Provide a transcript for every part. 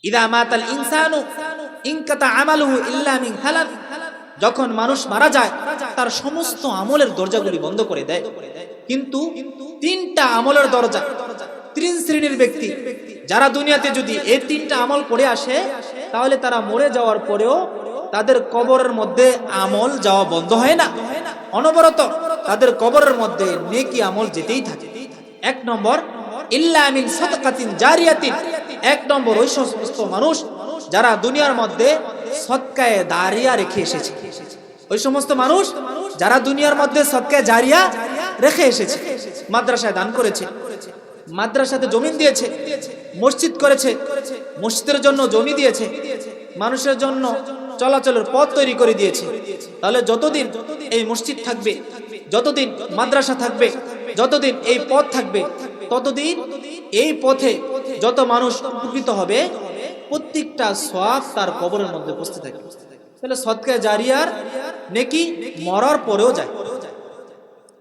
ইদা মাতাল ইনসানু ইনকাতা আমালুহু ইল্লা মিন সালাস, যখন মানুষ মারা যায় তার সমস্ত আমলের দরজাগুলি বন্ধ করে দেয়, কিন্তু তিনটা আমলের দরজা, তিন শ্রেণীর ব্যক্তি যারা দুনিয়াতে যদি এই তিনটা আমল করে আসে তাহলে তারা মরে যাওয়ার পরেও তাদের কবরের মধ্যে আমল যাওয়া বন্ধ হয় না, অনবরত তাদের কবরের মধ্যে নেকি আমল যেতেই থাকে। এক নম্বর ইল্লা মিন সাদকাতিন জারিয়াতিন, এক নম্বর ওই সমস্ত মানুষ যারা দুনিয়ার মধ্যে সদকায়ে দাঁড়িয়া রেখে এসেছে, ওই সমস্ত মানুষ যারা দুনিয়ার মধ্যে সদকায়ে জারিয়া রেখে এসেছে, মাদ্রাসায় দান করেছে, মাদ্রাসাতে জমি দিয়েছে, মসজিদ করেছে, মসজিদের জন্য জমি দিয়েছে, মানুষের জন্য চলাচলের পথ তৈরি করে দিয়েছে। তাহলে যতদিন এই মসজিদ থাকবে, যতদিন মাদ্রাসা থাকবে, যতদিন এই পথ থাকবে, ততদিন এই পথে যত মানুষ উপকৃত হবে প্রত্যেকটা সওয়াব তার কবরের মধ্যে উপস্থিত থাকবে। তাহলে সদকায়ে জারিয়ার নেকি মরার পরেও যায়।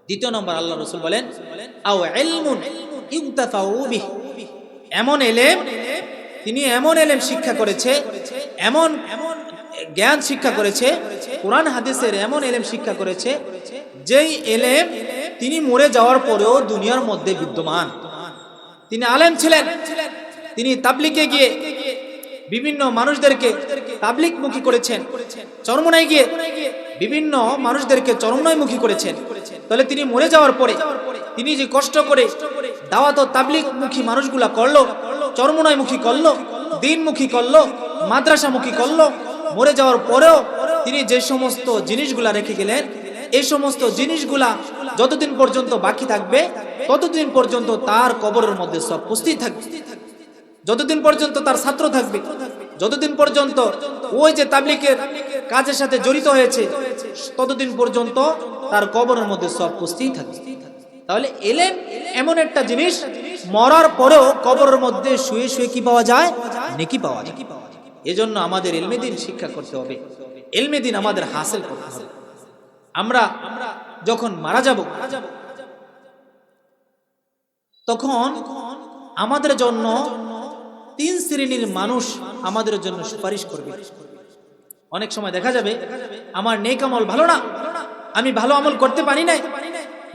দ্বিতীয় নম্বর আল্লাহ রাসূল বলেন আও ইলমুন ইউনতাফাউ বিহি, এমন এলেম, তিনি এমন এলেম শিক্ষা করেছে, এমন জ্ঞান শিক্ষা করেছে, কোরআন হাদিসের এমন এলেম শিক্ষা করেছে যেই এলেম তিনি মরে যাওয়ার পরেও দুনিয়ার মধ্যে বিদ্যমান। তিনি আলেম ছিলেন, তিনি তাবলিগে গিয়ে বিভিন্ন মানুষদেরকে তাবলিগমুখী করেছেন, চরমনায় গিয়ে বিভিন্ন মানুষদেরকে চরমনায়মুখী করেছেন। তাহলে তিনি মরে যাওয়ার পরে তিনি যে কষ্ট করে দাওয়াত ও তাবলিগমুখী মানুষগুলা করলো, চরমনায়মুখী করলো, দ্বীনমুখী করলো, মাদ্রাসামুখী করলো, মরে যাওয়ার পরেও তিনি যে সমস্ত জিনিসগুলা রেখে গেলেন, এই সমস্ত জিনিসগুলা যতদিন পর্যন্ত বাকি থাকবে ততদিন পর্যন্ত তার কবরের মধ্যে সব উপস্থিত থাকবে, যতদিন পর্যন্ত তার ছাত্র থাকবে, যতদিন পর্যন্ত ওই যে তাবলিগের কাজের সাথে জড়িত হয়েছে ততদিন পর্যন্ত তার কবরের মধ্যে সব উপস্থিত থাকবে। তাহলে এলেম এমন একটা জিনিস, মরার পরেও কবরের মধ্যে শুয়ে শুয়ে কি পাওয়া যায়? নেকি পাওয়া যায়। এজন্য আমাদের ইলমে দ্বীন শিক্ষা করতে হবে, ইলমে দ্বীন আমাদের হাসিল করতে হবে। আমরা যখন মারা যাব তখন আমাদের জন্য তিন শ্রেণীর মানুষ আমাদের জন্য সুপারিশ করবে। অনেক সময় দেখা যাবে আমার নেক আমল ভালো না, আমি ভালো আমল করতে পারি নাই,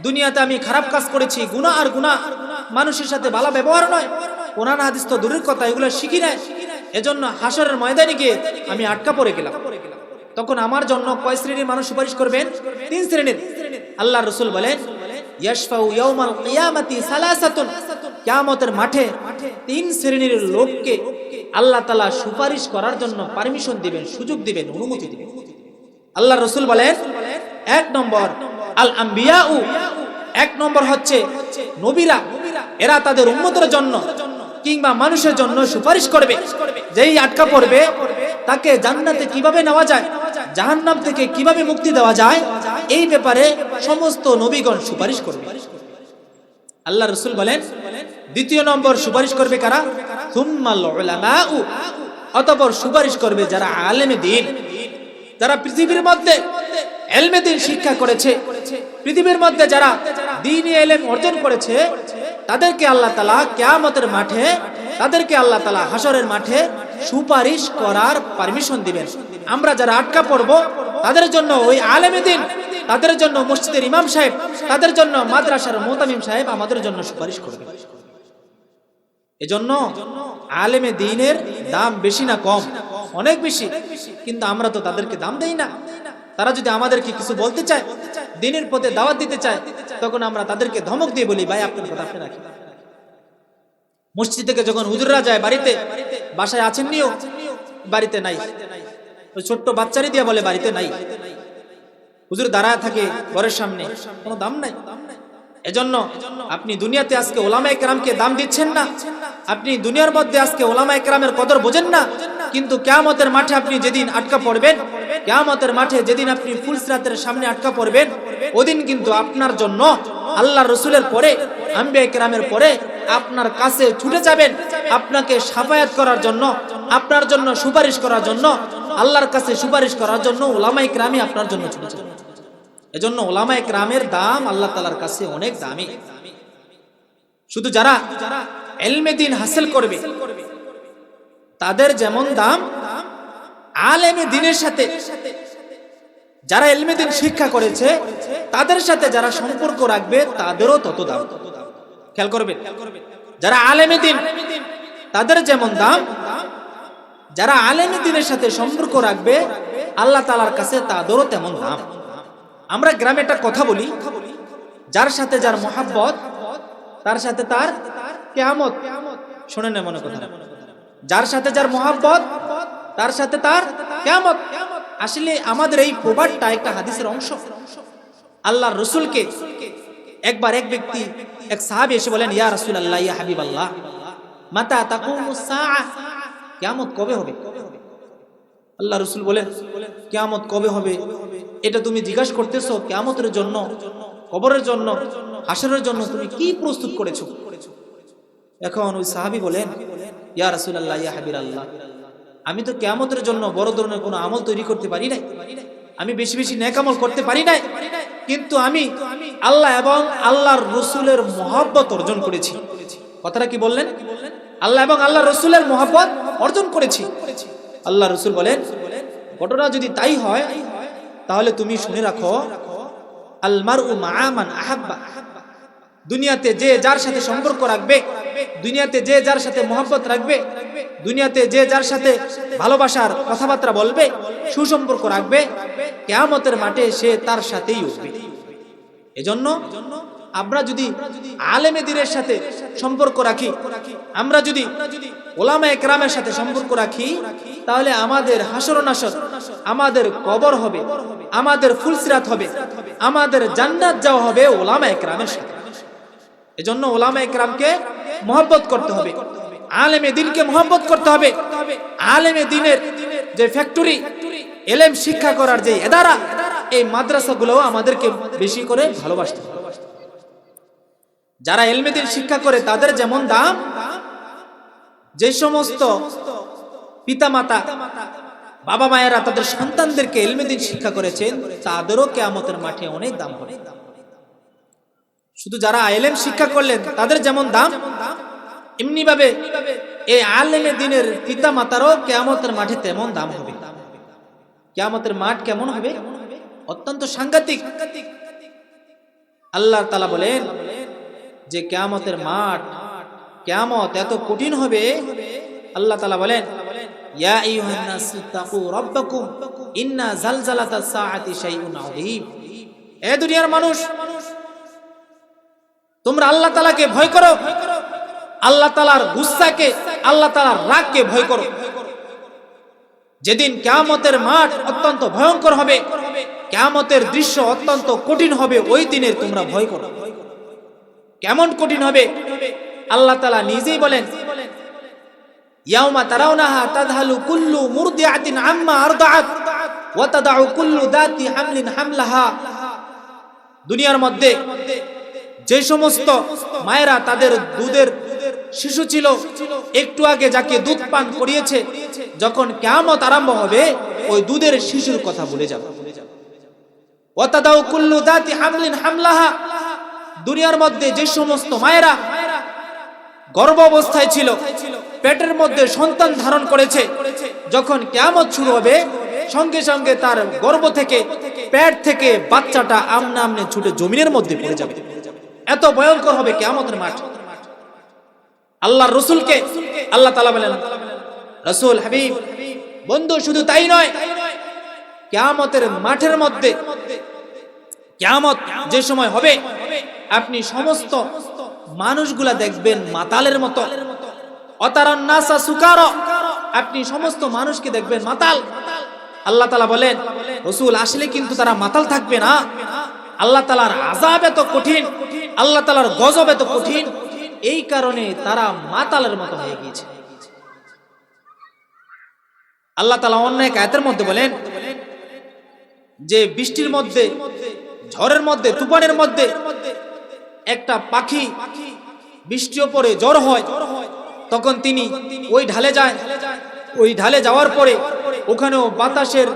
দুনিয়াতে আমি খারাপ কাজ করেছি, গুনাহ আর গুনাহ, মানুষের সাথে ভালো ব্যবহার নয়, কোরআন হাদিস তো দূরের কথা, এগুলো শিখি নাই, এজন্য হাসরের ময়দানে গিয়ে আমি আটকা পড়ে গেলাম। তখন আমার জন্য কয় শ্রেণীর মানুষ সুপারিশ করবেন? তিন শ্রেণীর। আল্লাহর রাসূল বলেন ইয়াশফাউ ইয়াউমাল কিয়ামাতি সালাসাতুন, কিয়ামতের মাঠে তিন শ্রেণীর লোককে আল্লাহ তাআলা সুপারিশ করার জন্য পারমিশন দিবেন, সুযোগ দিবেন, অনুমতি দিবেন। আল্লাহর রাসূল বলেন এক নম্বর আল আম্বিয়াউ, এক নম্বর হচ্ছে নবীরা, এরা তাদের উম্মতের জন্য কিংবা মানুষের জন্য সুপারিশ করবে। যেই আটকা পড়বে তাকে জান্নাতে কিভাবে নেওয়া যায়, জাহান্নাম থেকে কিভাবে মুক্তি দেওয়া যায়, এই ব্যাপারে সমস্ত নবীগণ সুপারিশ করবে। আল্লাহ রাসূল বলেন দ্বিতীয় নম্বর সুপারিশ করবে কারা? সুম্মাল উলামাউ, অতঃপর সুপারিশ করবে যারা আলেমে দ্বীন, যারা পৃথিবীর মধ্যে ইলমে দ্বীন শিক্ষা করেছে, পৃথিবীর মধ্যে যারা দ্বীনি ইলম অর্জন করেছে, তাদেরকে আল্লাহ তাআলা কিয়ামতের মাঠে, তাদেরকে আল্লাহ তাআলা হাসরের মাঠে সুপারিশ করার পারমিশন দিবেন। আমরা যারা আটকা পড়ব তাদের জন্য ওই আলেমে দ্বীন, তাদের জন্য মসজিদের ইমাম সাহেব, তাদের জন্য মাদ্রাসার মুতামিম সাহেব আমাদের জন্য সুপারিশ করবে। এজন্য আলেমে দ্বীনের দাম বেশি না কম? অনেক বেশি, কিন্তু আমরা তো তাদেরকে দাম দেই না। তারা যদি আমাদেরকে কিছু বলতে চায়, দ্বীনের পথে দাওয়াত দিতে চায়, তখন আমরা তাদেরকে ধমক দিয়ে বলি ভাই আপনার কথা আপনি রাখেন। মসজিদ থেকে যখন হুজুররা যায় বাড়িতে, বাসায় আছেন নিও, বাড়িতে নাই, ওই ছোট্ট বাচ্চারই দিয়ে বলে বাড়িতে নাই। হুজুর দাঁড়ায় থাকে ঘরের সামনে, কোনো দাম নাই। এজন্য আপনি দুনিয়াতে আজকে ওলামায়ে কেরামকে দাম দিচ্ছেন না, আপনি দুনিয়ার মধ্যে আজকে ওলামায়ে কেরামের কদর বোঝেন না, কিন্তু কিয়ামতের মাঠে আপনি যেদিন আটকা পড়বেন, কিয়ামতের মাঠে যেদিন আপনি ফুলসিরাতের সামনে আটকা পড়বেন, ওদিন কিন্তু আপনার জন্য আল্লাহর রাসূলের পরে, আম্বিয়া কেরামের পরে আপনার কাছে ছুটে যাবেন আপনাকে শাফায়াত করার জন্য, আপনার জন্য সুপারিশ করার জন্য, আল্লাহর কাছে সুপারিশ করার জন্য ওলামায়ে কেরামই আপনার জন্য ছুটে যাবেন। এজন্য ওলামায়ে কেরামের দাম আল্লাহ তাআলার কাছে অনেক দামি। শুধু যারা ইলমে দ্বীন হাসিল করবে তাদের যেমন দাম, আলেমে দ্বীনের সাথে যারা ইলমে দ্বীন শিক্ষা করেছে তাদের সাথে যারা সম্পর্ক রাখবে তাদেরও তত দাম। খেয়াল করবেন, যারা আলেমে দ্বীন তাদের যেমন দাম, যারা আলেমে দ্বীনের সাথে সম্পর্ক রাখবে আল্লাহ তাআলার কাছে তাদেরও তেমন দাম। আমরা গ্রামে একটা কথা বলি, যার সাথে যার মহাব্বত তার সাথে তার কিয়ামত। শোনেন মনে কথা, যার সাথে যার মহাব্বত তার সাথে তার কিয়ামত। আসলে আমাদের এই প্রবাদটা একটা হাদিসের অংশ। আল্লাহর রাসূলকে একবার এক ব্যক্তি, এক সাহাবী এসে বলেন, ইয়া রাসূলুল্লাহ, ইয়া হাবিবাল্লাহ, মাতা তাকুমুস সাআহ, কিয়ামত কবে হবে? আল্লাহ রাসূল বলেন, কিয়ামত কবে হবে এটা তুমি জিজ্ঞাসা করতেছো? কিয়ামতের জন্য, কবরের জন্য, হাসরের জন্য তুমি কি প্রস্তুত করেছো? এখন ওই সাহাবী বলেন, ইয়া রাসূলুল্লাহ, ইয়া হাবিবাল্লাহ, আমি তো কিয়ামতের জন্য বড় ধরনের কোনো আমল তৈরি করতে পারি নাই, আমি বেশি বেশি নেক আমল করতে পারি নাই, কিন্তু আমি আল্লাহ এবং আল্লাহর রাসূলের মহব্বত অর্জন করেছি। কথাটা কি বললেন? আল্লাহ এবং আল্লাহর রাসূলের মহব্বত অর্জন করেছি। আল্লাহ রাসূল বলেন, ঘটনা যদি তাই হয় তাহলে তুমি শুনে রাখো, আল মারউ মা'a মান আহাব্বা, দুনিয়াতে যে যার সাথে সম্পর্ক রাখবে, দুনিয়াতে যে যার সাথে মহব্বত রাখবে, দুনিয়াতে যে যার সাথে ভালোবাসার কথাবার্তা বলবে, সুসম্পর্ক রাখবে, কিয়ামতের মাঠে সে তার সাথেই উঠবে। এজন্য আমরা যদি আলেমে দ্বীনের সাথে সম্পর্ক রাখি, আমরা যদি উলামায়ে কেরামের সাথে সম্পর্ক রাখি, তাহলে আমাদের হাসর নাসর, আমাদের কবর হবে, আমাদের ফুলসিরাত হবে, আমাদের জান্নাত যাওয়া হবে উলামায়ে কেরামের সাথে। এজন্য উলামায়ে কেরামকে মহব্বত করতে হবে, আলেমে দ্বীনকে মহব্বত করতে হবে। আলেমে দ্বীনের যে ফ্যাক্টরি, ইলম শিক্ষা করার যে ইদারা, এই মাদ্রাসাগুলো আমাদেরকে বেশি করে ভালোবাসতে হবে। যারা ইলমে দ্বীন শিক্ষা করে তাদের যেমন দাম, যে সমস্ত পিতামাতা বাবা মায়েরা তাদের সন্তানদেরকে ইলমে দ্বীন শিক্ষা করেছেন তাদেরও কিয়ামতের মাঠে অনেক দাম হবে। শুধু যারা ইলম শিক্ষা করলেন তাদের যেমন দাম, এমনি ভাবে এই আলেমে দ্বীনের পিতামাতারও কিয়ামতের মাঠে তেমন দাম হবে। কিয়ামতের মাঠ কেমন হবে? অত্যন্ত সাংঘাতিক। আল্লাহ তাআলা বলেন যে কিয়ামতের মাঠ, কিয়ামত এত কঠিন হবে। আল্লাহ তাআলা বলেন, ইয়া আইয়ুহান নাসু তাকু রাব্বাকুম ইন্না জালজালাতাস সাআতি শাইউন আযীম। এ দুনিয়ার মানুষ, তোমরা আল্লাহ তাআলাকে ভয় করো, আল্লাহ তাআলার গুসাকে, আল্লাহ তাআলার রাগকে ভয় করো। যেদিন কিয়ামতের মাঠ অত্যন্ত ভয়ঙ্কর হবে, কিয়ামতের দৃশ্য অত্যন্ত কঠিন হবে, ওই দিনের তোমরা ভয় করো। কেমন কঠিন হবে? আল্লাহ তাআলা নিজেই বলেন, ইয়াউমা তারাউনাহা তাযহালু কুল্লু মুরদিআতিন আম্মা আরদাআত ওয়া তাদাউ কুল্লু যাতি হামলিন হামলাহা। দুনিয়ার মধ্যে যে সমস্ত মায়েরা তাদের দুধের শিশু ছিল, একটু আগে যাকে দুধ পান করিয়েছে, যখন কিয়ামত আরম্ভ হবে ওই দুধের শিশুর কথা ভুলে যাবে। ওয়া তাদাউ কুল্লু যাতি হামলিন হামলাহা। দুনিয়ার মধ্যে যে সমস্ত মায়েরা গর্ভ অবস্থায় ছিল, পেটের মধ্যে সন্তান ধারণ করেছে, যখন কিয়ামত শুরু হবে সঙ্গে সঙ্গে তার গর্ভ থেকে, পেট থেকে বাচ্চাটা আমনে আমনে ছুটে জমিনের মধ্যে পড়ে যাবে। এত ভয়ঙ্কর হবে কিয়ামতের মাঠ। আল্লাহর রাসূলকে আল্লাহ তাআলা বলেন, রাসূল, হাবিব, বন্ধু, শুধু তাই নয়, কিয়ামতের মাঠের মধ্যে, কিয়ামত যে সময় হবে আপনি সমস্ত মানুষগুলা দেখবেন মাতালের মতো। অতারান নাসা সুকারা, আপনি সমস্ত মানুষকে দেখবেন মাতাল। আল্লাহ তাআলা বলেন, রাসূল, আসলে কিন্তু তারা মাতাল থাকবে না। আল্লাহ তাআলার আযাব এত কঠিন, আল্লাহ তাআলার গজব এত কঠিন, এই কারণে তারা মাতালের মতো হয়ে গিয়েছে। আল্লাহ তাআলা অন্য এক আয়াতের মধ্যে বলেন যে বৃষ্টির মধ্যে, ঝড়ের মধ্যে, তুফানের মধ্যে একটা পাখি বৃষ্টিও পরে জ্বর হয়, তখন তিনি ওই ঢালে যায়। ওই ঢালে যাওয়ার পরে ওখানেও বাতাসের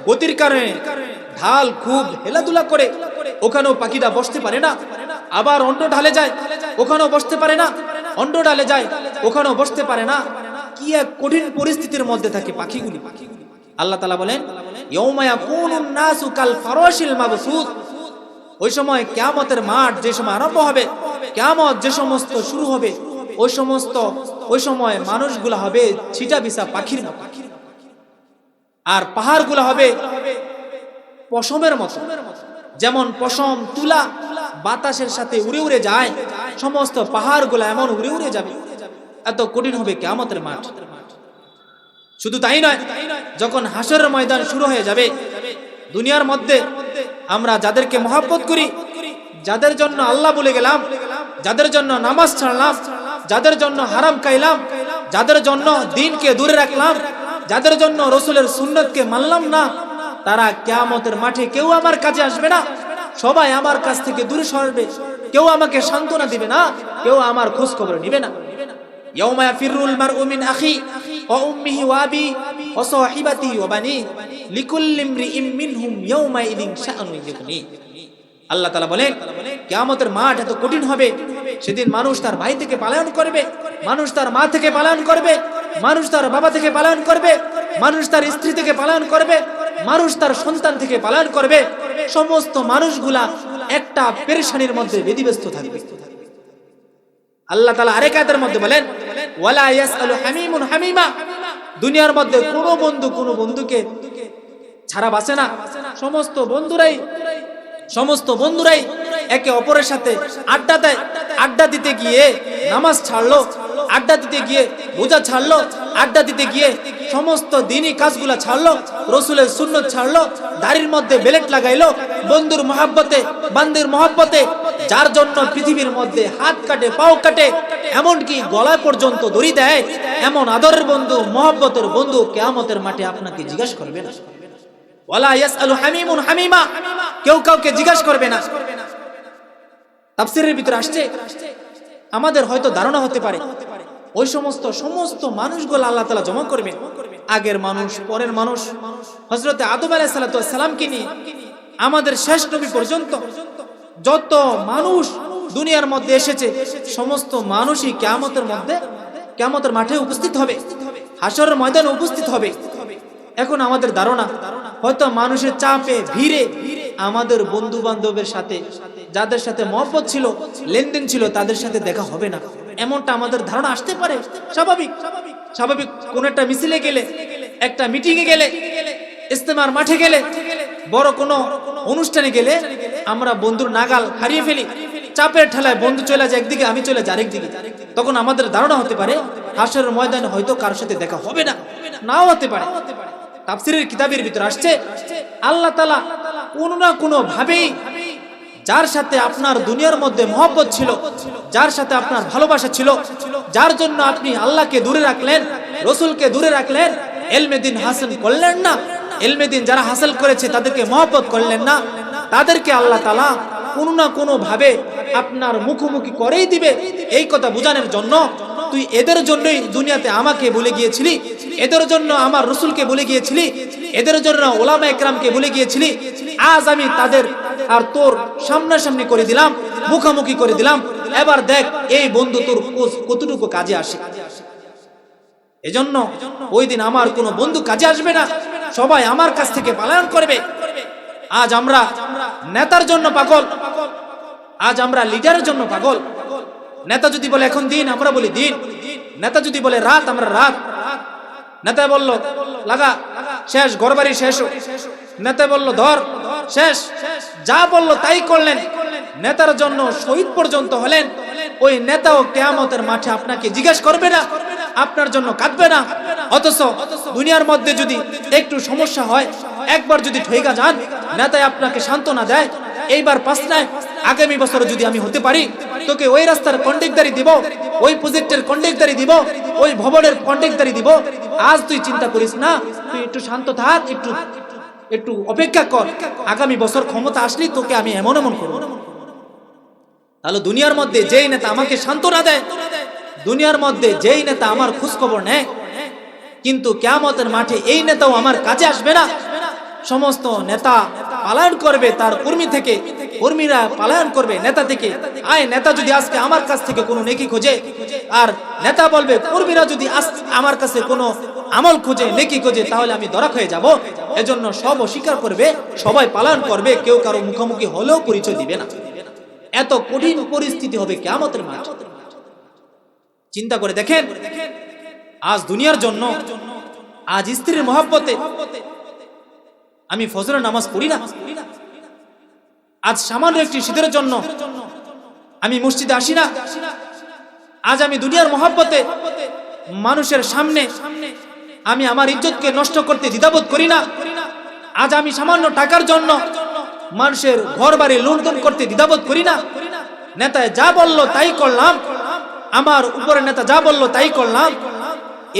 গতির কারণে ঢাল খুব হেলাদুলা করে, ওখানেও পাখিটা বসতে পারে না। আবার অন্য ঢালে যায়, ওখানেও বসতে পারে না। অন্য ঢালে যায়, ওখানেও বসতে পারে না। কি এক কঠিন পরিস্থিতির মধ্যে থাকে পাখিগুলি। আল্লাহ তাআলা বলেন ইয়াউমা ইয়াকুনুন নাসু কাল ফারাশিল মাবসুত, ওই সময় কিয়ামতের মাঠ যে সময় আরম্ভ হবে, কিয়ামত যে সমস্ত শুরু হবে, ওই সময় মানুষগুলো হবে ছিটা বিছা পাখির মতো, আর পাহাড়গুলো হবে পশমের মতো। যেমন পশম তুলা বাতাসের সাথে উড়ে উড়ে যায়, সমস্ত পাহাড়গুলো এমন উড়ে উড়ে যাবে। এত কঠিন হবে কিয়ামতের মাঠ। শুধু তাই নয়, যখন হাসরের ময়দান শুরু হয়ে যাবে, দুনিয়ার মধ্যে আমরা যাদেরকে মহব্বত করি, যাদের জন্য আল্লাহ বলে গেলাম, যাদের জন্য নামাজ ছাড়লাম, যাদের জন্য হারাম খাইলাম, যাদের জন্য দ্বীনকে দূরে রাখলাম, যাদের জন্য রাসূলের সুন্নাতকে মানলাম না, তারা কিয়ামতের মাঠে কেউ আমার কাছে আসবে না, সবাই আমার কাছ থেকে দূরে সরবে। কেউ আমাকে সান্ত্বনা দিবে না, কেউ আমার খোঁজ খবর নিবে না। ইয়াউমা ইয়াফিরুল মারউ মিন আখি ওয়া উম্মিহি ওয়া আবি ওয়া সাহিবাতিহি ওয়া বানি লিকুল্লি ইমরিইম মিনহুম ইয়াউমা ইযিন শাআনুন ইউগনি। আল্লাহ তাআলা বলেন কিয়ামতের মাঠ এত কঠিন হবে, সেদিন মানুষ তার ভাই থেকে পলায়ন করবে, মানুষ তার মা থেকে পলায়ন করবে, মানুষ তার বাবা থেকে পলায়ন করবে, মানুষ তার স্ত্রী থেকে পলায়ন করবে, মানুষ তার সন্তান থেকে পলায়ন করবে। সমস্ত মানুষগুলা একটা পেরেশানির মধ্যে বিধিব্যস্ত থাকবে। আল্লাহ তাআলা আরেক আয়াতের মধ্যে বলেন ওয়ালা ইয়াসআলু হামিমুন হামিমা, দুনিয়ার মধ্যে কোনো বন্ধু কোনো বন্ধুকে ছাড়া বাঁচে না। সমস্ত বন্ধুরাই একে অপরের সাথে আড্ডা দেয়। আড্ডা দিতে গিয়ে নামাজ ছাড়লো, আড্ডা দিতে গিয়ে রোজা ছাড়লো, আড্ডা দিতে গিয়ে সমস্ত দিনই কাজগুলা ছাড়লো, রাসূলের সুন্নাত ছাড়লো, দাড়ির মধ্যে বেলেট লাগাইলো, বন্ধুর মহব্বতে বান্দির মহব্বতে, যার জন্য পৃথিবীর মধ্যে হাত কাটে পাও কাটে, এমনকি গলা পর্যন্ত দড়ি দেয়, এমন আদরের বন্ধু মহব্বতের বন্ধু কিয়ামতের মাঠে আপনাকে জিজ্ঞাসা করবে না। ওয়ালা ইয়াসআলু হামিমুন হামিমা, কেউ কাউকে জিজ্ঞাসা করবে না। তাফসীরের ভিতরে আসছে, আমাদের হয়তো ধারণা হতে পারে ওই সমস্ত মানুষগুলো আল্লাহ তাআলা জমা করবেন, আগের মানুষ পরের মানুষ, হযরত আদম আলাইহিস সালাতু ওয়াস সালামকে নিয়ে আমাদের শেষ নবী পর্যন্ত যত মানুষ দুনিয়ার মধ্যে এসেছে, সমস্ত মানুষই কিয়ামতের মাঠে উপস্থিত হবে, হাসরের ময়দানে উপস্থিত হবে। এখন আমাদের ধারণা হয়তো মানুষের চাপে ভিড়ে আমাদের বন্ধু বান্ধবের সাথে, যাদের সাথে মহব্বত ছিল, লেনদেন ছিল, তাদের সাথে দেখা হবে না, এমনটা আমাদের ধারণা আসতে পারে। স্বাভাবিক কোন একটা মিছিলে গেলে, একটা মিটিং এ গেলে, ইজতেমার মাঠে গেলে, বড় কোনো অনুষ্ঠানে গেলে আমরা বন্ধুর নাগাল হারিয়ে ফেলি। চাপের ঠেলায় বন্ধু চলে যায় একদিকে, আমি চলে যাই আরেকদিকে। তখন আমাদের ধারণা হতে পারে হাসরের ময়দানে হয়তো কারোর সাথে দেখা হবে না, নাও হতে পারে। তাফসীরের কিতাবের ভিতরে আসছে আল্লাহ তাআলা কোনো না কোনো ভাবেই যার সাথে আপনার দুনিয়ার মধ্যে মহব্বত ছিল, যার সাথে আপনার ভালোবাসা ছিল, যার জন্য আপনি আল্লাহকে দূরে রাখলেন, রাসূলকে দূরে রাখলেন, ইলমে দ্বীন হাসিল করলেন না, ইলমে দ্বীন যারা হাসিল করেছে তাদেরকে মহব্বত করলেন না, তাদেরকে আল্লাহ তাআলা কোনো না কোনো ভাবে আপনার মুখোমুখি করেই দিবে। এই কথা বোঝানোর জন্য তুই এদের জন্যই দুনিয়াতে আমাকে ভুলে গিয়েছিলি, এদের জন্য আমার রাসূলকে ভুলে গিয়েছিলি, এদের জন্য উলামা ইকরামকে ভুলে গিয়েছিলি, আজ আমি তাদের আর তোর সামনাসামনি করে দিলাম, মুখোমুখি করে দিলাম, এবার দেখ এই বন্ধু তোর কতটুকু কাজে আসে। এজন্য ওই দিন আমার কোনো বন্ধু কাজে আসবে না, সবাই আমার কাছ থেকে পলায়ন করবে। আজ আমরা নেতার জন্য পাগল, আজ আমরা লিডারের জন্য পাগল। নেতা যদি বলে এখন দিন, আমরা বলি দিন। নেতা যদি বলে রাত, আমরা রাত। নেতা বলল লাগা, শেষ, ঘরবাড়ি শেষ। নেতা বলল ধর, শেষ। যা বলল তাই করলেন। নেতার জন্য শহীদ পর্যন্ত হলেন। ওই নেতাও কিয়ামতের মাঠে আপনাকে জিজ্ঞেস করবে না, আপনার জন্য কাঁদবে না। অথচ দুনিয়ার মধ্যে যদি একটু সমস্যা হয়, একবার যদি ঠইকা যান, নেতাই আপনাকে সান্ত্বনা দেয়, এইবার পাস নাই, আগামী বছরে যদি আমি হতে পারি তোকে ওই রাস্তার কন্ট্রাক্টদারি দিব, ওই প্রজেক্টের কন্ট্রাক্টদারি দিব, ওই ভবনের কন্ট্রাক্টদারি দিব। আজ তুই চিন্তা করিস না, তুই একটু শান্ত থাক, একটু অপেক্ষা কর, আগামী বছর ক্ষমতা আসলেই তোকে আমি এমন করব। তাহলে দুনিয়ার মধ্যে যেই নেতা আমাকে সান্ত্বনা দেয়, দুনিয়ার মধ্যে যেই নেতা আমার খোঁজ খবর নেয়, কিন্তু কিয়ামতের মাঠে এই নেতাও আমার কাছে আসবে না। সমস্ত নেতা পলায়ন করবে তার কর্মী থেকে, কর্মীরা পালায়ন করবে নেতা থেকে। আয় নেতা যদি আজকে আমার কাছ থেকে কোনো নেকি খোঁজে, আর নেতা বলবে কর্মীরা যদি আমার কাছে কোনো আমল খোঁজে, নেকি খোঁজে, তাহলে আমি ধরা হয়ে যাব। এজন্য সব অস্বীকার করবে, সবাই পালায়ন করবে, কেউ কারো মুখোমুখি হলেও পরিচয় দিবে না। এত কঠিন পরিস্থিতি হবে কিয়ামতের মাঠ। চিন্তা করে দেখেন, আজ দুনিয়ার জন্য, আজ স্ত্রীর মহব্বতে আমি ফজরের নামাজ পড়ি না। আজ সামান্য একটি শীতের জন্য আমি মসজিদে আসি না। আজ আমি দুনিয়ার মহব্বতে মানুষের সামনে আমি আমার ইজ্জতকে নষ্ট করতে দ্বিধাবোধ করি না। আজ আমি সামান্য টাকার জন্য মানুষের ঘর বাড়ি লুণ্ঠন করতে দ্বিধাবোধ করি না। নেতায় যা বলল তাই করলাম, আমার উপরে নেতা যা বলল তাই করলাম।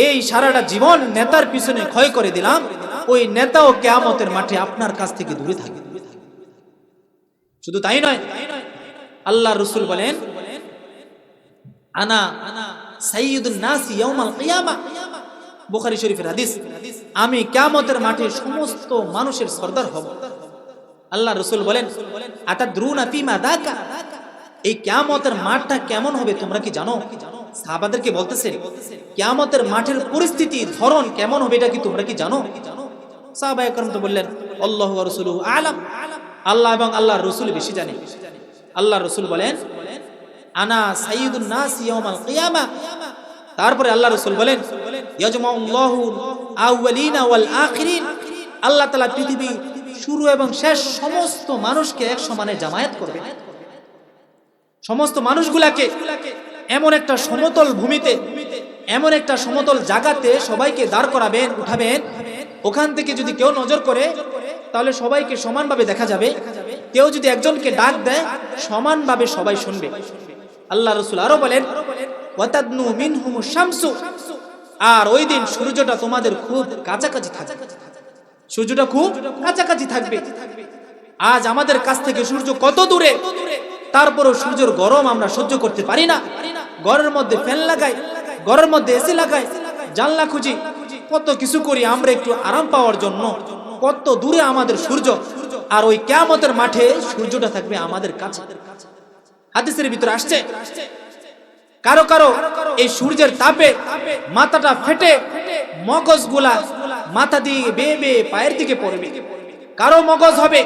এই সারাটা জীবন নেতার পিছনে ক্ষয় করে দিলাম। ওই নেতাও কিয়ামতের মাঠে আপনার কাছ থেকে দূরে থাকবে। শুধু তাই নয়, আল্লাহর রাসূল বলেন, আনা সাইয়্যিদুন নাসি ইয়াউমাল কিয়ামা, বুখারী শরীফের হাদিস। আমি কিয়ামতের মাঠে সমস্ত মানুষের সরদার হব। আল্লাহর রাসূল বলেন, আতাদরুনা ফিমা দাকা, এই কিয়ামতের মাঠটা কেমন হবে তোমরা কি জানো? সাহাবাদেরকে বলতেছেন, কিয়ামতের মাঠের পরিস্থিতি ধরন কেমন হবে এটা কি তোমরা কি জানো? সাহাবায়ে কেরাম তো বললেন, আল্লাহু ওয়া রাসূলুহু আ'লাম, আল্লাহ এবং আল্লাহর রাসূল বেশি জানে। আল্লাহর রাসূল বলেন, আনা সাইয়্যিদুন নাসি ইয়াউমাল কিয়ামা। তারপরে আল্লাহর রাসূল বলেন, ইয়াজমাউল্লাহু আউয়ালিনা ওয়াল আখিরিন, আল্লাহ তাআলা পৃথিবী শুরু এবং শেষ সমস্ত মানুষকে এক সমানে জামায়াত করবে। সমস্ত মানুষগুলাকে এমন একটা সমতল ভূমিতে, এমন একটা সমতল জায়গাতে সবাইকে দাঁড় করাবেন, উঠাবেন। ওখান থেকে যদি কেউ নজর করে তাহলে সবাইকে সমানভাবে দেখা যাবে। কেউ যদি একজনকে ডাক দেয় সমানভাবে সবাই শুনবে। আল্লাহ রাসূল আরো বলেন, ওয়াতাদনু মিনহুমুশ শামসু, আর ওই দিন সূর্যটা তোমাদের খুব কাছাকাছি থাকবে। সূর্যটা খুব কাছাকাছি থাকবে। আজ আমাদের কাছ থেকে সূর্য কত দূরে, তারপরও সূর্যের গরম আমরা সহ্য করতে পারি না। ঘরের মধ্যে ফ্যান লাগাই, ঘরের মধ্যে এসি লাগাই, জানলা খুঁজি, কত কিছু করি আমরা একটু আরাম পাওয়ার জন্য। কত দূরে আমাদের সূর্য, আর ওই কিয়ামতের মাঠে সূর্যটা থাকবে আমাদের কাছে। হাদিসের ভিতরে আসছে, কারো কারো এই সূর্যের তাপে মাথাটা ফেটে মগজগুলা মাথা দিয়ে বেয়ে বেয়ে পায়ের দিকে পড়বে। কারো মগজ হবে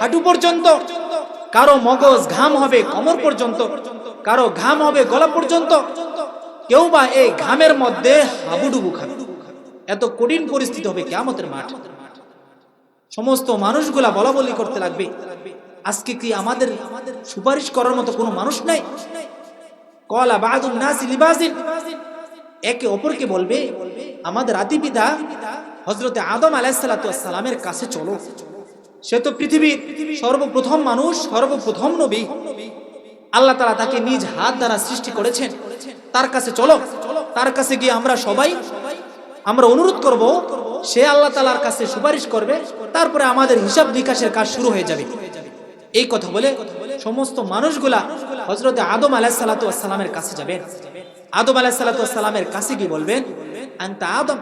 হাঁটু পর্যন্ত, কারো মগজ ঘাম হবে কোমর পর্যন্ত, কারো ঘাম হবে গলা পর্যন্ত, কেউ বা এই ঘামের মধ্যে হাবুডুবু খাবে। এত কঠিন পরিস্থিতি হবে কিয়ামতের মাঠ। সমস্ত মানুষগুলা বলা বলি করতে লাগবে, আজকে কি আমাদের সুপারিশ করার মতো কোনো মানুষ নাই? কলা বাদুন নাসি লিবাসিন, একে অপরকে বলবে, আমাদের আদিপিতা হযরতে আদম আলাইহিস সালাতু ওয়াস সালামের কাছে চলো। সে তো পৃথিবীর সর্বপ্রথম মানুষ, সর্বপ্রথম নবী। আল্লাহ তাআলা তাকে নিজ হাত দ্বারা সৃষ্টি করেছেন। তার কাছে চলো। তার কাছে গিয়ে আমরা সবাই আমরা অনুরোধ করব, সে আল্লাহ তাআলার কাছে সুপারিশ করবে, তারপরে আমাদের হিসাব নিকাশের কাজ শুরু হয়ে যাবে। এই কথা বলে সমস্ত মানুষগুলা হযরতে আদম আলাইহিস সালাতু ওয়াস সালামের কাছে যাবেন। আদম আলাইহিস সালাতু ওয়াস সালামের কাছে গিয়ে বলবেন, আনতা আদম,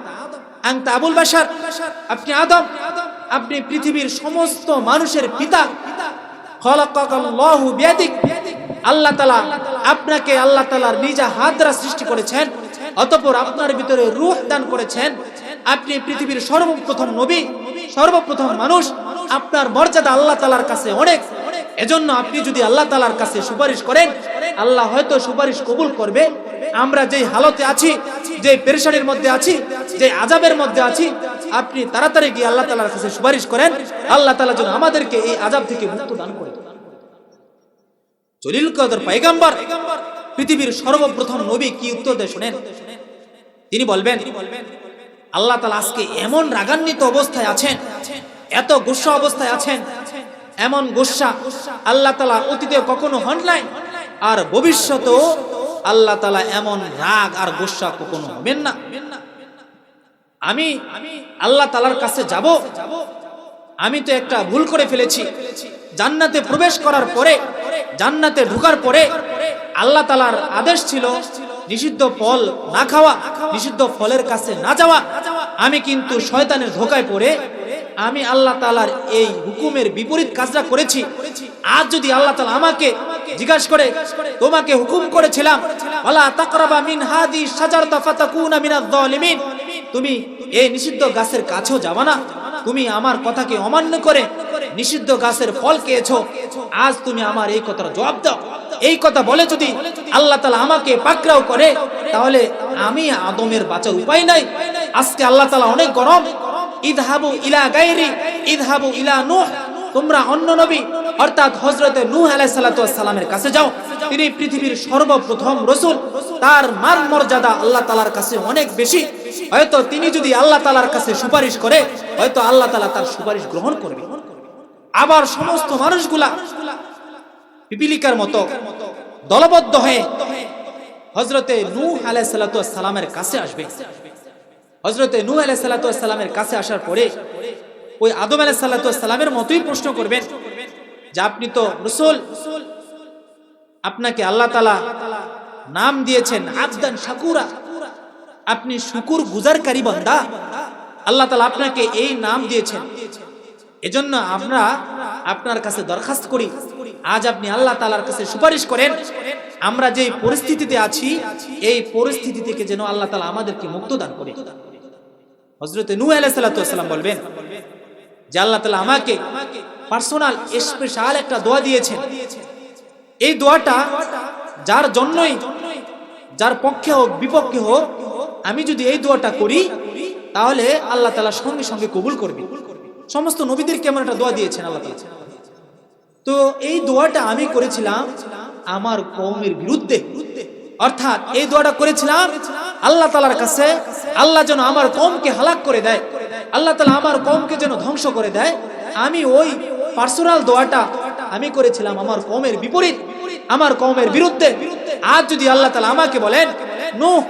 আনতা আবুল বাশার, আপনি আদম, আপনি পৃথিবীর সমস্ত মানুষের পিতা। খলাকাকাল্লাহু বিয়াদিক, আল্লাহ তাআলা আপনাকে আল্লাহ তাআলার নিজ হাত দ্বারা সৃষ্টি করেছেন, অতঃপর আপনার ভিতরে রূহ দান করেছেন। আপনি পৃথিবীর সর্বপ্রথম নবী, সর্বপ্রথম মানুষ। আপনার মর্যাদা আল্লাহ তাআলার কাছে অনেক। এজন্য আপনি যদি আল্লাহ তাআলার কাছে সুপারিশ করেন, আল্লাহ হয়তো সুপারিশ কবুল করবে। আমরা যেই হালতে আছি, যে পেরেশানির মধ্যে আছি, যে আযাবের মধ্যে আছি, আপনি তাড়াতাড়ি গিয়ে আল্লাহ তাআলার কাছে সুপারিশ করেন, আল্লাহ তাআলা যেন আমাদেরকে এই আযাব থেকে মুক্ত দান করেন। জলিল কদর পয়গম্বর, পৃথিবীর সর্বপ্রথম নবী কি উত্তর দেয় শুনেন। তিনি বলবেন, আল্লাহ তাআলা আজকে এমন রাগান্বিত অবস্থায় আছেন, এত গুসা অবস্থায় আছেন, এমন গুসা আল্লাহ তাআলা অতীতে কখনো হন নাই, আর ভবিষ্যতেও আল্লাহ তাআলা এমন রাগ আর গুসা কখনো হবেন না। আমি আল্লাহ তাআলার কাছে যাব, আমি তো একটা ভুল করে ফেলেছি। জান্নাতে প্রবেশ করার পরে, জান্নাতে ঢোকার পরে আল্লাহ তাআলার আদেশ ছিল নিষিদ্ধ ফল না খাওয়া, নিষিদ্ধ ফলের কাছে না যাওয়া। আমি কিন্তু শয়তানের ধোকায় পড়ে আমি আল্লাহ তাআলার এই হুকুমের বিপরীত কাজটা করেছি। আজ যদি আল্লাহ তাআলা আমাকে জিজ্ঞাসা করে, তোমাকে হুকুম করেছিলাম ওয়ালা তাকরাবা মিন হাদি শাজারাতা ফাতাকুনা মিনাজ জালিমিন, তুমি এই নিষিদ্ধ গাছের কাছেও যাবা না, তুমি আমার কথাকে অমান্য করে নিষিদ্ধ গাছের ফল খেয়েছো, আজ তুমি আমার এই কথার জবাব দাও। এই কথা বলে যদি আল্লাহ তাআলা আমাকে পাকড়াও করে, তাহলে আমি আদমের বাঁচার উপায় নাই। আজকে আল্লাহ তাআলা অনেক গরম, ইযহাবু ইলা গায়রি ইযহাবু ইলা নূহ, তোমরা অন্য নবী অর্থাৎ হযরতে নূহ আলাইহিস সালাতু ওয়াস সালামের কাছে যাও, তিনি পৃথিবীর সর্বপ্রথম রাসূল, তার মান মর্যাদা আল্লাহ তাআলার কাছে অনেক বেশি। হয়তো তিনি যদি আল্লাহ তাআলার কাছে সুপারিশ করে, হয়তো আল্লাহ তাআলা তার সুপারিশ গ্রহণ করবে। আবার সমস্ত মানুষগুলা পিপিলিকার মতো দলবদ্ধ হয়ে হযরতে নূহ আলাইহিস সালাতু ওয়াস সালামের কাছে আসবে। হযরতে নূহ আলাইহিস সালাতু ওয়াস সালামের কাছে আসার পরে ওই আদম আলাইহিস সালাতু ওয়াস সালামের মতোই প্রশ্ন করবেন যে আপনি তো রাসূল, আপনাকে আল্লাহ তাআলা নাম দিয়েছেন আবদান শাকুরা, আপনি শুকর গুজারকারী বান্দা, আল্লাহ তাআলা আপনাকে এই নাম দিয়েছেন। এজন্য আমরা আপনার কাছে দরখাস্ত করি, আজ আপনি আল্লাহ তাআলার কাছে সুপারিশ করেন, আমরা যে পরিস্থিতিতে আছি এই পরিস্থিতি থেকে যেন আল্লাহ তাআলা আমাদেরকে মুক্ত দান করে। হযরতে নূহ আলাইহিস সালাতু ওয়াস সালাম বলবেন যে আল্লাহ তাআলা আমাকে পার্সোনাল স্পেশাল একটা দোয়া দিয়েছেন, এই দোয়াটা যার জন্যই, যার পক্ষে হোক বিপক্ষে হোক, আমি যদি এই দোয়াটা করি তাহলে আল্লাহ তাআলা সঙ্গে সঙ্গে কবুল করবে। সমস্ত নবীদের কেমন একটা দোয়া দিয়েছেন আল্লাহ তাআলা। তো এই দোয়াটা আমি করেছিলাম আমার কওমের বিরুদ্ধে, অর্থাৎ এই দোয়াটা করেছিলাম আল্লাহ তাআলার কাছে, আল্লাহ যেন আমার কওমকে হালাক করে দেয়, আল্লাহ তাআলা আমার কওমকে যেন ধ্বংস করে দেয়। আমি ওই পার্সোনাল দোয়াটা আমি করেছিলাম আমার কওমের বিপরীত, আমার কওমের বিরুদ্ধে। আজ যদি আল্লাহ তাআলা আমাকে বলেন নূহ,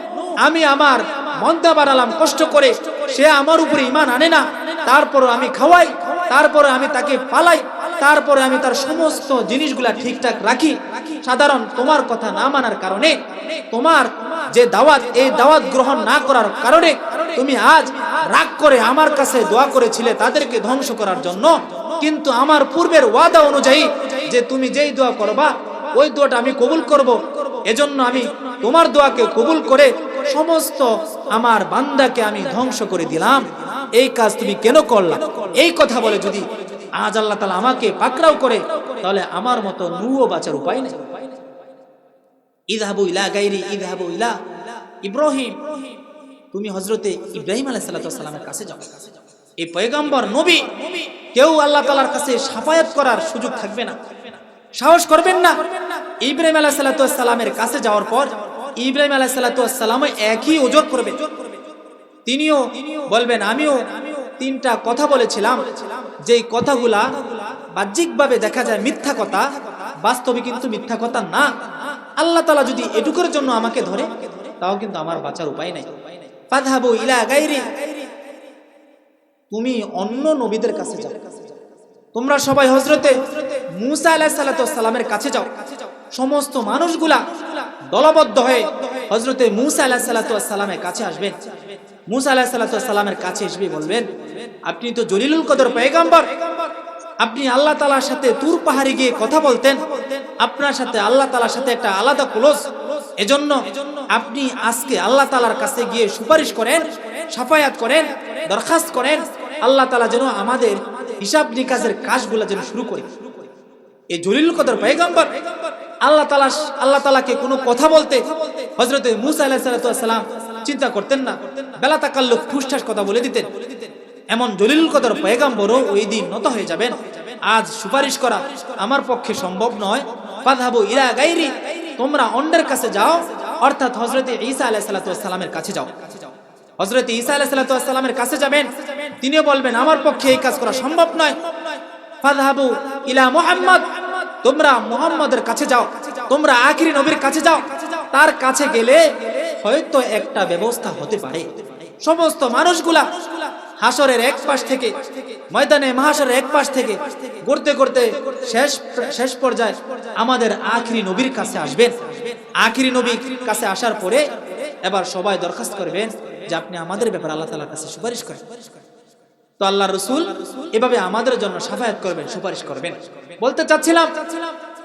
আমি আমার মন্দা বানালাম কষ্ট করে, সে আমার উপরে ঈমান আনে না, তারপর আমি খাওয়াই, তারপর আমি তাকে পালাই, তারপরে আমি তার সমস্ত জিনিসগুলা ঠিকঠাক রাখি, সাধারণ তোমার কথা না মানার কারণে, তোমার যে দাওয়াত, এই দাওয়াত গ্রহণ না করার কারণে তুমি আজ রাগ করে আমার কাছে দোয়া করেছিলে তাদেরকে ধ্বংস করার জন্য, কিন্তু আমার পূর্বের ওয়াদা অনুযায়ী যে তুমি যেই দোয়া করবা ওই দোয়াটা আমি কবুল করব, এজন্য আমি তোমার দোয়াকে কবুল করে সমস্ত আমার বান্দাকে আমি ধ্বংস করে দিলাম, এই কাজ তুমি কেন করলা? এই কথা বলে যদি আজ আল্লাহ তাআলা আমাকে পাকড়াও করে, তাহলে আমার মতো নূহ বাঁচার উপায় নেই। ইযহাবু ইলা গায়রি ইযহাবু ইলা ইব্রাহিম, তুমি হযরতে ইব্রাহিম আলাইহিস সালাতু ওয়াস সালামের কাছে যাও। এই পয়গম্বর নবী, কেউ আল্লাহ তাআলার কাছে শাফায়াত করার সুযোগ থাকবে না, সাহস করবেন না। ইব্রাহিম আলাইহিস সালাতু ওয়াস সালামের কাছে যাওয়ার পর ইব্রাহিম আলাইহিস সালাতু ওয়াস সালাম একই ওজর করবে, তিনিও বলবেন আমিও তিনটা কথা বলেছিলাম, যেই কথাগুলা বাহ্যিকভাবে দেখা যায় মিথ্যা কথা, বাস্তবে কিন্তু মিথ্যা কথা না। আল্লাহ তাআলা যদি এটুকুর জন্য আমাকে ধরে, তাও কিন্তু আমার বাঁচার উপায় নাই। ফাযহাবু ইলা গায়রি, তুমি অন্য নবীদের কাছে যাও, তোমরা সবাই হযরতে মূসা আলাইহিস সালাতু ওয়াস সালামের কাছে যাও। সমস্ত মানুষগুলা দলবদ্ধ হয়ে হযরতে মূসা আলাইহিস সালাতু ওয়াস সালামের কাছে আসবেন। মূসা আলাইহিস সালাতু ওয়াস সালামের কাছে এসে বলবেন, আপনি তো জলিলুল কদর পয়গম্বর, আপনি আল্লাহ তাআলার সাথে তুর পাহাড়ে গিয়ে কথা বলতেন, আপনার সাথে আল্লাহ তাআলার সাথে একটা আলাদা ক্লোজ, এজন্য আপনি আজকে আল্লাহ তাআলার কাছে গিয়ে সুপারিশ করেন, শাফায়াত করেন, দরখাস্ত করেন, আল্লাহ তাআলা যেন আমাদের হিসাব নিকাশের কাজগুলো যেন শুরু করে। এই জলিলুল কদর পয়গম্বর আল্লাহ তাআলাকে কোনো কথা বলতে হযরতে মূসা আলাইহিস সালাতু ওয়াস সালাম চিন্তা করতেন না, বেলা তাকাল্লুফ ফুসঠাস কথা বলে দিতেন। এমন জলিলুল কদর পয়গম্বরও ওই দিন নত হয়ে যাবেন। আজ সুপারিশ করা আমার পক্ষে সম্ভব নয়। ফাযহাবু ইলা গায়রি, তোমরা অন্যের কাছে যাও, অর্থাৎ হযরতে ঈসা আলাইহিস সালাতু ওয়াস সালামের কাছে যাও। হযরতে ঈসা আলাইহিস সালাতু ওয়াস সালামের কাছে যাবেন, তিনিও বলবেন আমার পক্ষে এই কাজ করা সম্ভব নয়। ফাযহাবু ইলা মুহাম্মদ, তোমরা মুহাম্মদের কাছে যাও, তোমরা আখিরি নবীর কাছে যাও, তার কাছে গেলে হয়তো একটা ব্যবস্থা হতে পারে। সমস্ত মানুষগুলা হাসরের এক পাশ থেকে, ময়দানে মাহশরের এক পাশ থেকে ঘুরতে ঘুরতে শেষ পর্যায়ে আমাদের আখিরি নবীর কাছে আসবেন। আখিরি নবীর কাছে আসার পরে এবার সবাই দরখাস্ত করবেন যে আপনি আমাদের ব্যাপারে আল্লাহ তাআলার কাছে সুপারিশ করেন। তো আল্লাহ রসুল এভাবে আমাদের জন্য শাফায়াত করবেন, সুপারিশ করবেন। বলতে চাচ্ছিলাম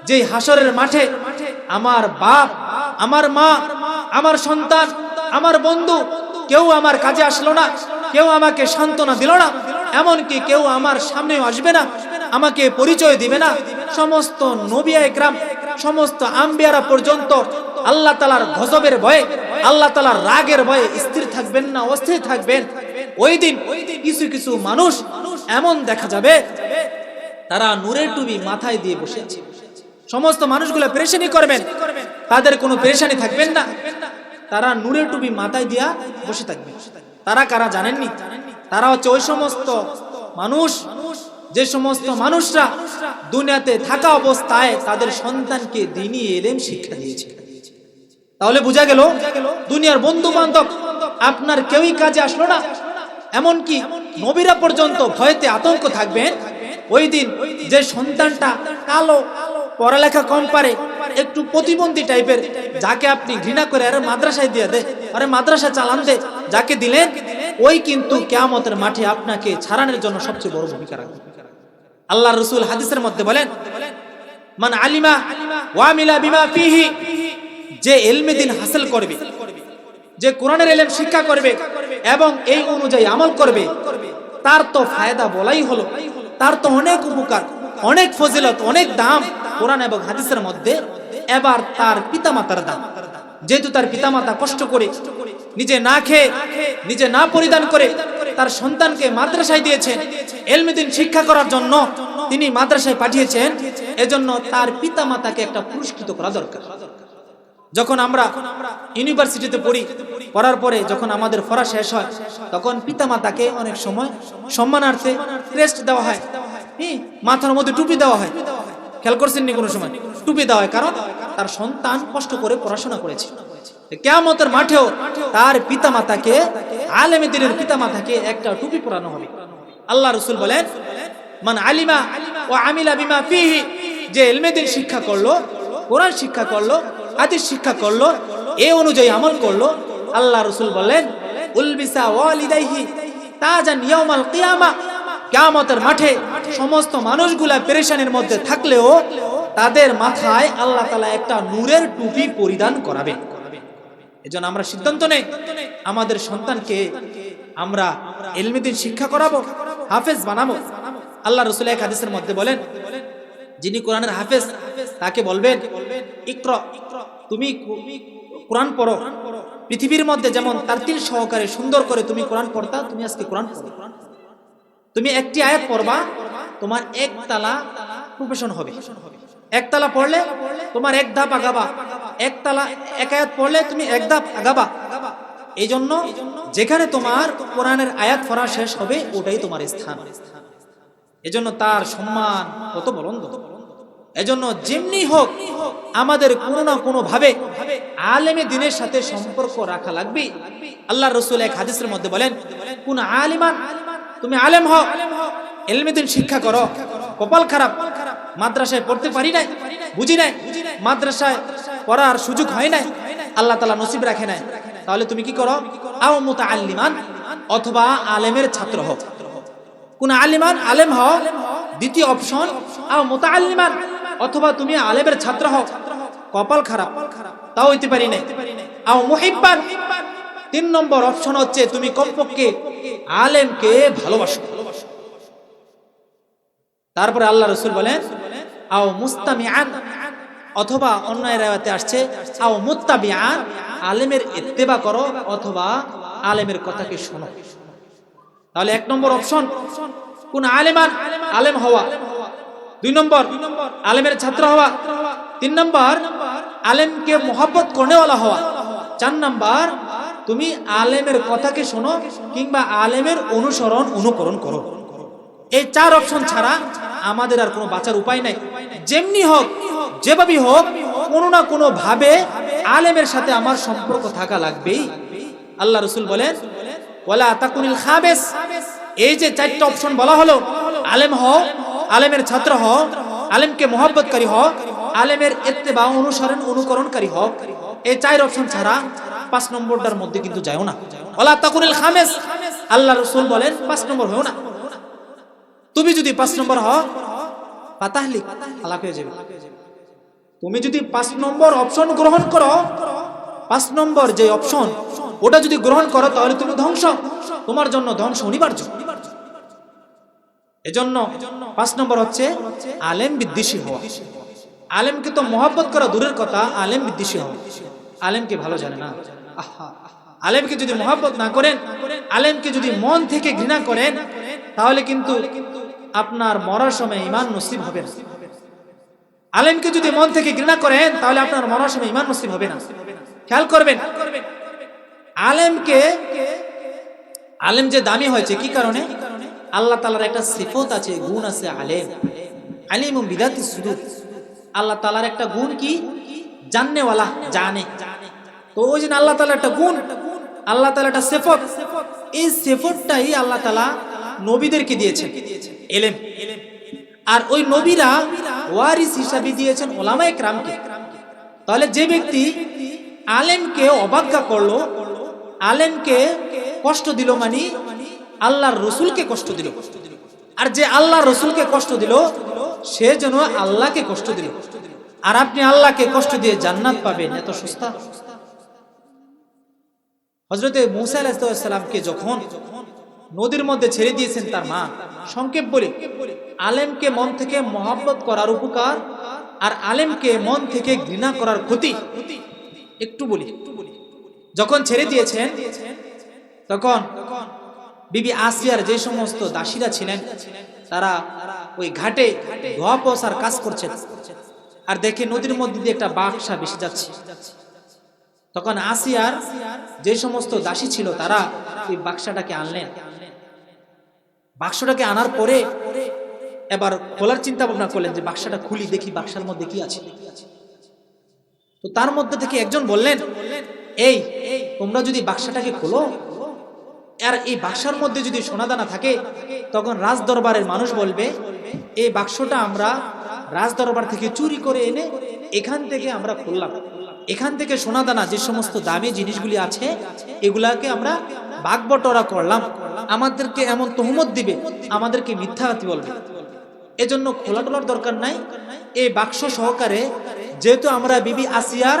যে হাসরের মাঠে আমার বাপ, আমার মা, আমার সন্তান, আমার বন্ধু কেউ আমার কাজে আসলো না, কেউ আমাকে সান্ত্বনা দিল না, এমনকি কেউ আমার সামনেও আসবে না, আমাকে পরিচয় দিবে না। সমস্ত নবী ইকরাম, সমস্ত আম্বিয়ারা পর্যন্ত আল্লাহ তাআলার গজবের ভয়ে, আল্লাহ তাআলার রাগের ভয়ে স্থির থাকবেন না, অস্থির থাকবেন। ওই দিন কিছু কিছু মানুষ এমন দেখা যাবে তারা নূরের টুপি মাথায় দিয়ে বসে আছে। সমস্ত মানুষগুলো পেরেশানি করবেন, তাদের কোনো পেরেশানি থাকবেন না, তারা নূরের টুপি মাথায় দিয়া বসে থাকবে। তারা কারা জানেননি? তারা হচ্ছে ওই সমস্ত মানুষ, যে সমস্ত মানুষরা দুনিয়াতে থাকা অবস্থায় তাদের সন্তানকে দ্বীনি ইলম শিক্ষা দিয়েছে। তাহলে বোঝা গেল দুনিয়ার বন্ধু বান্ধব আপনার কেউই কাজে আসলো না, এমনকি নবীরা পর্যন্ত ভয়তে আতঙ্ক থাকবেন। ওই দিন যে সন্তানটা কালো, পড়ালেখা কম পারে, একটু প্রতিবন্ধী টাইপের, যাকে আপনি ঘৃণা করে আরে মাদ্রাসায় দিয়ে দে, আরে মাদ্রাসা চালান দে, যাকে দিলেন ওই কিন্তু কিয়ামতের মাঠে আপনাকে ছাড়ানোর জন্য সবচেয়ে বড় ভূমিকা রাখবে। আল্লাহ রাসূল হাদিসের মধ্যে বলেন, মান আলিমা ওয়া আমিলা বিমা ফিহি, যে ইলমে দ্বীন হাসিল করবে, যে কোরআনের ইলম শিক্ষা করবে এবং এই অনুযায়ী আমল করবে, তার তো ফায়দা বলাই হলো, তার তো অনেক উপকার, অনেক ফজিলত, অনেক দাম কোরআন এবং হাদিসের মধ্যে। এবার তার পিতামাতার দাম, যেহেতু তার পিতামাতা কষ্ট করে নিজে না খেয়ে, নিজে না পরিধান করে তার সন্তানকে মাদ্রাসায় দিয়েছেন, ইলমে দ্বীন শিক্ষা করার জন্য তিনি মাদ্রাসায় পাঠিয়েছেন, এজন্য তার পিতামাতাকে একটা পুরস্কৃত করা দরকার। যখন আমরা ইউনিভার্সিটিতে পড়ি, পড়ার পরে যখন আমাদের পড়া শেষ হয়, তখন পিতামাতাকে অনেক সময় সম্মানার্থে ক্রেস্ট দেওয়া হয়, মাথার মধ্যে টুপি দেওয়া হয়। খেয়াল করছেন নি? কোনো সময় টুপি দেওয়া হয়, কারণ তার সন্তান কষ্ট করে পড়াশোনা করেছে। কিয়ামতের মাঠেও তার পিতামাতাকে, আলেমে দ্বীনের পিতামাতাকে একটা টুপি পরানো হবে। আল্লাহ রাসূল বলেন, মান আলিমা ওয়া আমিলা বিমা ফিহি, যে ইলমে দ্বীন শিক্ষা করলো, কোরআন শিক্ষা করলো, হাদিস শিক্ষা করলো, এই অনুযায়ী আমল করলো, আল্লাহ রাসূল বলেন উলবিসা ওয়ালিদাইহি তাজান ইয়াউমাল কিয়ামা, কিয়ামতের মাঠে সমস্ত মানুষগুলা পেরেশানির মধ্যে থাকলেও তাদের মাথায় আল্লাহ তাআলা একটা নূরের টুপি পরিধান করাবেন। এজন্য আমরা সিদ্ধান্ত নেই আমাদের সন্তানকে আমরা ইলমে দ্বীন শিক্ষা করাবো, হাফেজ বানাবো। আল্লাহ রাসূল এক হাদিসের মধ্যে বলেন, যিনি কোরআনের হাফেজ তাকে বলবেন ইকরা, তুমি কোরআন পড়ো। পৃথিবীর মধ্যে যেমন তারতিল সহকারে সুন্দর করে তুমি কোরআন পড়তা, তুমি আজকে কোরআন পড়ো। তুমি একটি আয়াত পড়বা, তোমার একতলা প্রফেশন হবে। একতলা পড়লে তোমার এক ধাপ আগাবা, একতলা এক আয়াত পড়লে তুমি এক ধাপ আগাবা। এই জন্য যেখানে তোমার কোরআনের আয়াত পড়া শেষ হবে ওটাই তোমার স্থান। এজন্য তার সম্মান কত বুলন্দ। এজন্য যেমনি হোক আমাদের কোনো না কোনো ভাবে আলেমে দ্বীনের সাথে সম্পর্ক রাখা লাগবে। আল্লাহ রাসূল এক হাদিসের মধ্যে বলেন, কোন আলিমান, তুমি আলেম হও, ইলমে দ্বীন শিক্ষা করো। কপাল খারাপ, মাদ্রাসায় পড়তে পারি নাই, বুঝি নাই, মাদ্রাসায় পড়ার সুযোগ হয় নাই, আল্লাহ তাআলা নসিব রাখে নাই, তাহলে তুমি কি করো? আও মুতাআল্লিমান, অথবা আলেমের ছাত্র হও। কোন আলিমান, আলেম হও। দ্বিতীয় অপশন আও মুতাআল্লিমান, অথবা তুমি আলেমের ছাত্র হও। কপাল খারাপ, তাও হইতে পারি নাই। আও মুহিব্বান, 3 নম্বর অপশন হচ্ছে তুমি কমপক্ষে আলেমকে ভালোবাসো। তারপরে আল্লাহ রাসূল বলেন আও মুস্তামিআন, অথবা অন্য রায়াতে আসছে আও মুত্তাবিআন, আলেমের ইত্তেবা করো অথবা আলেমের কথাকে শোনো। তাহলে 1 নম্বর অপশন কোন আলেমান, আলেম হওয়া। 2 নম্বর আলেমের ছাত্র হওয়া। 3 নম্বর আলেমকে মোহাব্বত করনেওয়ালা হওয়া। 4 নম্বর তুমি আলেমের কথাকে শোনো কিংবা আলেমের অনুসরণ অনুকরণ করো। এই 4 অপশন ছাড়া আমাদের আর কোনো বাঁচার উপায় নাই। যেমনি হোক, যেভাবেই হোক, কোনো না কোনো ভাবে আলেমের সাথে আমার সম্পর্ক থাকা লাগবেই। আল্লাহ রাসূল বলেন ওয়ালা তাকুনিল খাবিস, এই যে 4টা অপশন বলা হলো, আলেম হও, আলেমের ছাত্র হও, আলেমকে মোহাব্বতকারী হও, আলেমের ইত্তেবা অনুসরণ অনুকরণকারী হও। এই 4 অপশন ছাড়া 5 নম্বরটার মধ্যে কিন্তু যাও না। ওয়ালা তাকুনিল খামিস, আল্লাহ রাসূল বলেন 5 নম্বর হও না। তুমি যদি 5 নম্বর হও পাতাহলি হালাক হয়ে যাবে। তুমি যদি 5 নম্বর অপশন গ্রহণ করো, 5 নম্বর যে অপশন ওটা যদি গ্রহণ করো তাহলে তুমি ধ্বংস, তোমার জন্য ধ্বংস অনিবার্য। এজন্য 5 নম্বর হচ্ছে আলেম বিদ্বেষী হওয়া। আলেমকে তো মহব্বত করা দূরের কথা, আলেম বিদ্বেষী হওয়া। আলেমকে ভালো জানে না। আলেমকে যদি মহব্বত না করেন, আলেমকে যদি মন থেকে ঘৃণা করেন, তাহলে কিন্তু আপনার মরার সময় ঈমান নসিব হবে না। আলেমকে যদি মন থেকে ঘৃণা করেন তাহলে আপনার মরার সময় ঈমান নসিব হবে না। খেয়াল করবেন, আলেম যে দামি হয়েছে কি কারণে? আল্লাহ তাআলার একটা সিফত আছে, গুণ আছে আলেম, আলিমুম বিদাতিস সুদূর। আল্লাহ তাআলার একটা গুণ কি? জাননেওয়ালা, জানে। তো ওই জন্য আল্লাহ তাআলার একটা গুণ, আল্লাহ তাআলার একটা সিফত, এই সিফতটাই আল্লাহ তাআলা নবীদেরকে দিয়েছেন, ইলম। আর ওই নবীরা ওয়ারিস হিসাবে দিয়েছেন উলামায়ে কেরামকে। তাহলে যে ব্যক্তি আলেমকে অবজ্ঞা করলো, আলেমকে কষ্ট দিল, মানে আল্লাহর রসুলকে কষ্ট দিল। আর যে আল্লাহর রসুলকে কষ্ট দিল সে যেন আল্লাহকে কষ্ট দিল। আর আপনি আল্লাহকে কষ্ট দিয়ে জান্নাত পাবেন, এত সস্তা? হযরতে মূসা আলাইহিস সালামকে যখন নদীর মধ্যে ছেড়ে দিয়েছেন তার মা, সংক্ষেপ বলি, আলেমকে মন থেকে মহব্বত করার উপকার আর আলেমকে মন থেকে ঘৃণা করার ক্ষতি একটু বলি। যখন ছেড়ে দিয়েছেন তখন বিবি আসিয়ার যে সমস্ত দাসীরা ছিলেন তারা ওই ঘাটে ধোয়া পোছার কাজ করছেন, আর দেখে নদীর মধ্যে দিয়ে একটা বাক্সা ভেসে যাচ্ছে। তখন আসিয়ার যে সমস্ত দাসী ছিল তারা ওই বাক্সাটাকে আনলেন। বাক্সটাকে আনার পরে এবার খোলার চিন্তা ভাবনা করলেন যে বাক্সটা খুলি, দেখি বাক্সার মধ্যে কি আছে। তো তার মধ্যে থেকে একজন বললেন, এই তোমরা যদি বাক্সটাকে খোলো আর এই বাক্সার মধ্যে যদি সোনাদানা থাকে, তখন রাজ দরবারের মানুষ বলবে এই বাক্সটা আমরা রাজ দরবার থেকে চুরি করে এনে এখান থেকে আমরা খুললাম, এখান থেকে সোনাদানা যে সমস্ত দামি জিনিসগুলি আছে এগুলাকে আমরা ভাগবটরা করলাম, আমাদেরকে এমন তহমত দিবে, আমাদেরকে মিথ্যাবাদী বলবে। এজন্য খোলা টোলার দরকার নাই, এই বাক্স সহকারে যেহেতু আমরা বিবি আসিয়ার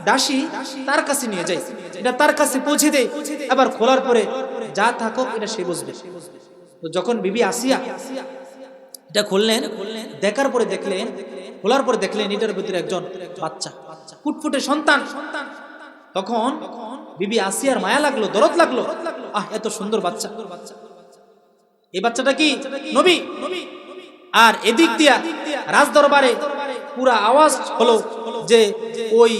দাসী, তার কাছে নিয়ে যাই, এটা তার কাছে পৌঁছে দেয়, আবার খোলার পরে যা থাকুক এটা সে বুঝবে। তো যখন বিবি আসিয়া এটা খুললেন, দেখার পরে দেখলেন, খোলার পরে দেখলেন এটার ভিতরে একজন বাচ্চা, ফুটফুটে সন্তান। তখন বিবি আসিয়ার মায়া লাগলো, দরদ লাগলো, এত সুন্দর বাচ্চা, এই বাচ্চাটা কি নবী? আর এদিক দিয়া রাজ দরবারে পুরা আওয়াজ হলো যে ওই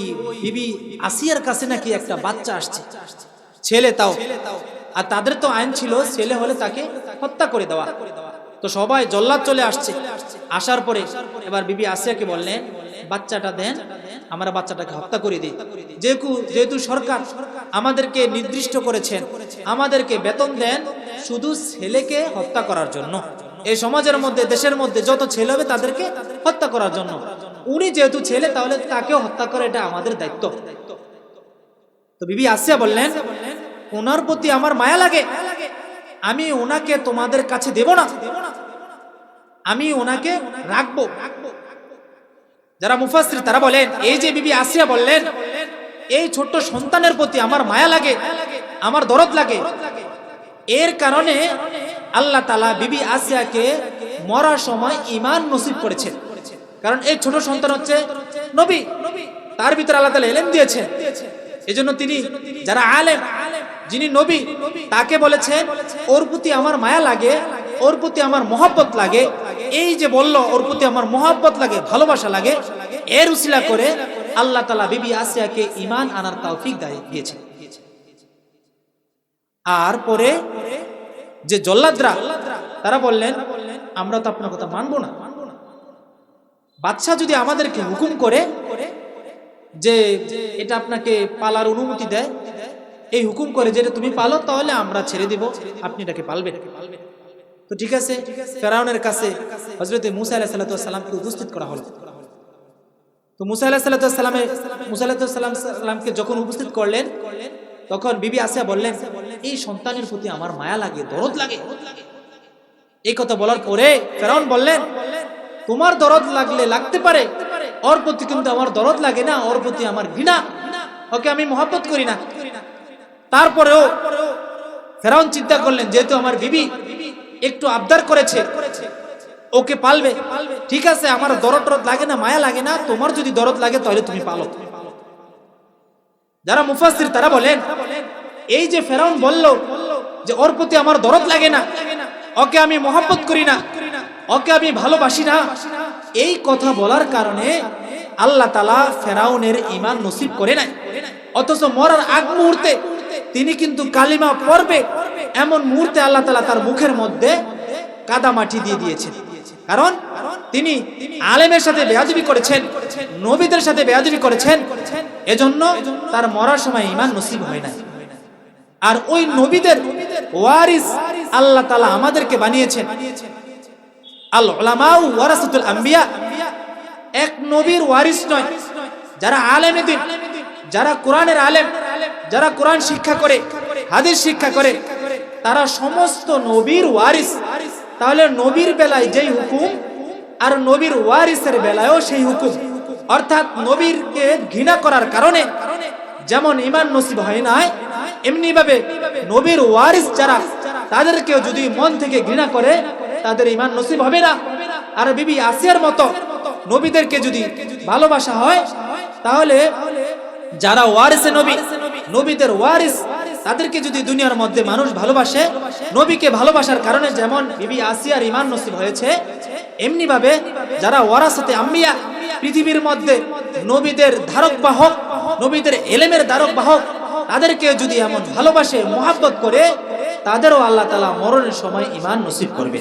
বিবি আসিয়ার কাছে নাকি একটা বাচ্চা আসছে, ছেলে তাও। আর তাদের তো আইন ছিল ছেলে হলে তাকে হত্যা করে দেওয়া। তো সবাই জল্লাদ চলে আসছে। আসার পরে এবার বিবি আসিয়াকে বললেন, বাচ্চাটা দেন, আমরা বাচ্চাটাকে হত্যা করে দিই। যেহেতু সরকার আমাদেরকে নির্দিষ্ট করেছেন, আমাদেরকে বেতন দেন শুধু ছেলেকে হত্যা করার জন্য, এই সমাজের মধ্যে দেশের মধ্যে যত ছেলে হবে তাদেরকে হত্যা করার জন্য। উনি যেহেতু ছেলে তাহলে তাকেও হত্যা করে, এটা আমাদের দায়িত্ব। তো বিবি আসিয়া বললেন, ওনার প্রতি আমার মায়া লাগে, আমি ওনাকে তোমাদের কাছে দেব না, আমি ওনাকে রাখবো। যারা মুফাসসির তারা বলেন, এই যে বিবি আসিয়া বললেন এই ছোট্ট সন্তানের প্রতি আমার মায়া লাগে, আমার দরদ লাগে, এর কারণে আল্লাহ তাআলা বিবি আসিয়াকে মরার সময় ঈমান নসিব করেছেন। কারণ এই ছোট সন্তান হচ্ছে নবী, তার ভিতরে আল্লাহ তাআলা ইলম দিয়েছেন। এজন্য তিনি যারা আলেম, যিনি নবী, তাকে বলেছেন ওর প্রতি আমার মায়া লাগে, ওর প্রতি আমার মহব্বত লাগে। এই যে বলল ওর প্রতি আমার মহব্বত লাগে, ভালোবাসা লাগে, এর উসিলা করে আল্লাহ তাআলা বিবি আসিয়াকে ঈমান আনার তৌফিক দিয়েছেন। আর পরে যে জল্লাদরা তারা বললেন, আমরা তো আপনার কথা মানবো না, বাদশা যদি আমাদেরকে হুকুম করে যে এটা আপনাকে পালার অনুমতি দেয়, এই হুকুম করে যেটা তুমি পালো, তাহলে আমরা ছেড়ে দিব, আপনি এটাকে পালবেন। তো ঠিক আছে, ফেরাউনের কাছে হযরত মূসা আলাইহিস সালামকে উপস্থিত করা হলো। তো মূসা আলাইহিস সালামকে যখন উপস্থিত করলেন, তখন বিবি আসিয়া বললেন, এই সন্তানের প্রতি আমার মায়া লাগে, দরদ লাগে। এই কথা বলার পরে ফেরাউন বললেন, তোমার দরদ লাগলে লাগতে পারে, ওর প্রতি কিন্তু আমার দরদ লাগে না, ওর প্রতি আমার ঘৃণা, ওকে আমি মহব্বত করি না। তারপরেও ফেরাউন চিন্তা করলেন, যেহেতু আমার বিবি একটু আবদার করেছে, ওকে পালবে, ঠিক আছে, আমার দরদ লাগে না, মায়া লাগে না, তোমার যদি দরদ লাগে তাহলে তুমি পালো। যারা মুফাসসির তারা বলেন, এই যে ফেরাউন বলল যে ওর প্রতি আমার দরদ লাগে না, ওকে আমি মহব্বত করি না, ওকে আমি ভালোবাসি না, এই কথা বলার কারণে আল্লাহ তাআলা ফেরাউনের ঈমান নসিব করে নাই। অথচ মরার আগ মুহূর্তে তিনি কিন্তু কালিমা পড়বে এমন মুহূর্তে আল্লাহ তাআলা তার মুখের মধ্যে কাদা মাটি দিয়ে দিয়েছেন। কারণ তিনি আলেমের সাথে বেয়াদবি করেছেন, নবীদের সাথে বেয়াদবি করেছেন, এজন্য তার মরার সময় ঈমান নসিব হয় না। আর ওই নবীদের ওয়ারিস আল্লাহ তাআলা আমাদেরকে বানিয়েছেন। আল উলামাউ ওয়ারাসাতুল আম্বিয়া, এক নবীর ওয়ারিস নয়, যারা আলেমে দ্বীন, যারা কোরআনের আলেম, যারা কোরআন শিক্ষা করে, হাদিস শিক্ষা করে, তারা সমস্ত নবীর ওয়ারিস। তাহলে নবীর বেলায় যেই হুকুম আর নবীর ওয়ারিসের বেলায়ও সেই হুকুম। অর্থাৎ নবীরকে ঘৃণা করার কারণে যেমন ঈমান নসিব হয় না, এমনি ভাবে নবীর ওয়ারিস যারা, তাদেরকেও যদি মন থেকে ঘৃণা করে তাদের ঈমান নসিব হবে না। আর বিবি আসিয়ার মতো নবীদেরকে যদি ভালোবাসা হয়, তাহলে যারা ওয়ারিসে নবী, নবীদের ওয়ারিস, তাদেরকে যদি দুনিয়ার মধ্যে মানুষ ভালোবাসে, নবীকে ভালোবাসার কারণে যেমন বিবি আসিয়ার ঈমান নসিব হয়েছে, এমনি ভাবে যারা ওয়ারাসাতে আম্বিয়া, পৃথিবীর মধ্যে নবীদের ধারক বাহক, নবীদের এলেমের ধারক বাহক, তাদেরকে যদি এমন ভালোবাসে, মুহাব্বত করে, তাদেরও আল্লাহ তাআলা মরণের সময় ঈমান নসিব করবে।